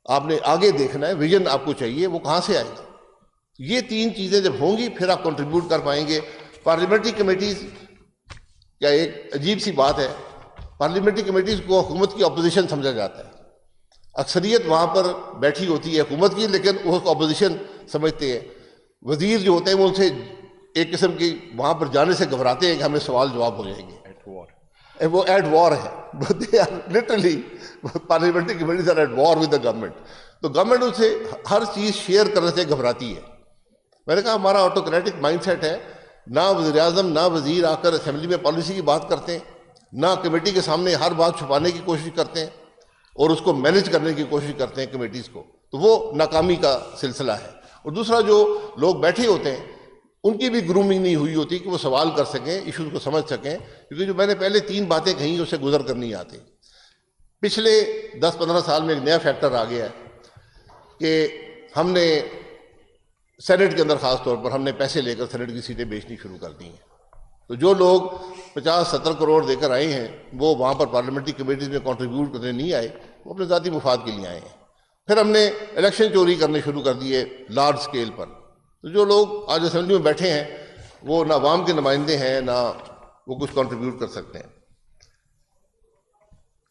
آپ نے آگے دیکھنا ہے، ویژن آپ کو چاہیے، وہ کہاں سے آئے گا؟ یہ تین چیزیں جب ہوں گی پھر آپ کنٹریبیوٹ کر پائیں گے. پارلیمنٹری کمیٹیز کیا ایک عجیب سی بات ہے، پارلیمنٹری کمیٹیز کو حکومت کی اپوزیشن سمجھا جاتا ہے. اکثریت وہاں پر بیٹھی ہوتی ہے حکومت کی، لیکن وہ اپوزیشن سمجھتے ہیں. وزیر جو ہوتے ہیں وہ ان سے ایک قسم کی وہاں پر جانے سے گھبراتے ہیں کہ ہمیں سوال جواب ہو جائیں گے. وہ ایٹ وار ہے، literally parliamentary committees are at war with the government. تو گورنمنٹ ان سے ہر چیز شیئر کرنے سے گھبراتی ہے. میں نے کہا ہمارا آٹوکریٹک مائنڈ سیٹ ہے، نہ وزیر اعظم نہ وزیر آ کر اسمبلی میں پالیسی کی بات کرتے ہیں، نہ کمیٹی کے سامنے ہر بات چھپانے کی کوشش کرتے ہیں اور اس کو مینج کرنے کی کوشش کرتے ہیں کمیٹیز کو. تو وہ ناکامی کا سلسلہ ہے. اور دوسرا، جو لوگ بیٹھے ہوتے ہیں ان کی بھی گرومنگ نہیں ہوئی ہوتی کہ وہ سوال کر سکیں، ایشوز کو سمجھ سکیں، کیونکہ جو میں نے پہلے تین باتیں کہیں اسے گزر کر نہیں آتے. پچھلے 10-15 سال میں ایک نیا فیکٹر آ گیا ہے کہ ہم نے سینٹ کے اندر خاص طور پر ہم نے پیسے لے کر سینٹ کی سیٹیں بیچنی شروع کر دی ہیں. تو جو لوگ 50-70 کروڑ دے کر آئے ہیں وہ وہاں پر پارلیمنٹری کمیٹیز میں کنٹریبیوٹ کرنے نہیں آئے، وہ اپنے ذاتی مفاد کے لیے آئے ہیں. پھر ہم نے الیکشن چوری کرنے شروع کر دیے لارج سکیل پر. تو جو لوگ آج اسمبلی میں بیٹھے ہیں وہ نہ عوام کے نمائندے ہیں نہ وہ کچھ کنٹریبیوٹ کر سکتے ہیں.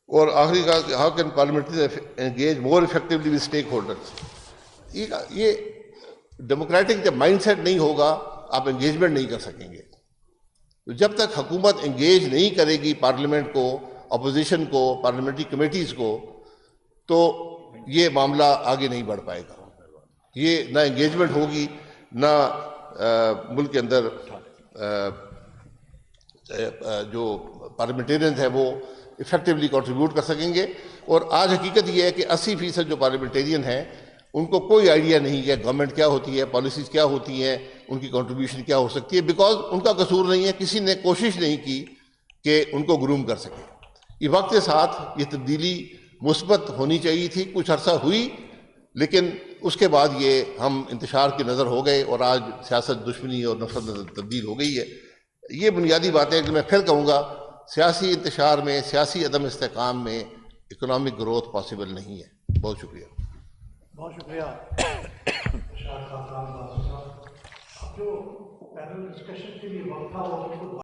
اور آخری کہا کہ how can parliamentarians engage more effectively with stakeholders. یہ ڈیموکریٹک جب مائنڈ سیٹ نہیں ہوگا آپ انگیجمنٹ نہیں کر سکیں گے. تو جب تک حکومت انگیج نہیں کرے گی پارلیمنٹ کو، اپوزیشن کو، پارلیمنٹری کمیٹیز کو، تو یہ معاملہ آگے نہیں بڑھ پائے گا. یہ نہ انگیجمنٹ ہوگی، نہ ملک کے اندر جو پارلیمنٹیرینز ہیں وہ افیکٹولی کنٹریبیوٹ کر سکیں گے. اور آج حقیقت یہ ہے کہ 80% جو پارلیمنٹیرین ہیں ان کو کوئی آئیڈیا نہیں ہے گورنمنٹ کیا ہوتی ہے، پالیسیز کیا ہوتی ہیں، ان کی کنٹریبیوشن کیا ہو سکتی ہے، بیکاز ان کا قصور نہیں ہے، کسی نے کوشش نہیں کی کہ ان کو گروم کر سکے. یہ وقت کے ساتھ یہ تبدیلی مثبت ہونی چاہیے تھی، کچھ عرصہ ہوئی، لیکن اس کے بعد یہ ہم انتشار کی نظر ہو گئے اور آج سیاست دشمنی اور نفرت میں تبدیل ہو گئی ہے. یہ بنیادی باتیں کہ میں پھر کہوں گا، سیاسی انتشار میں، سیاسی عدم استحکام میں اکنامک گروتھ پاسبل نہیں ہے. بہت شکریہ. بہت شکریہ اب جو پینل ڈسکشن کے لیے وقت تھا وہ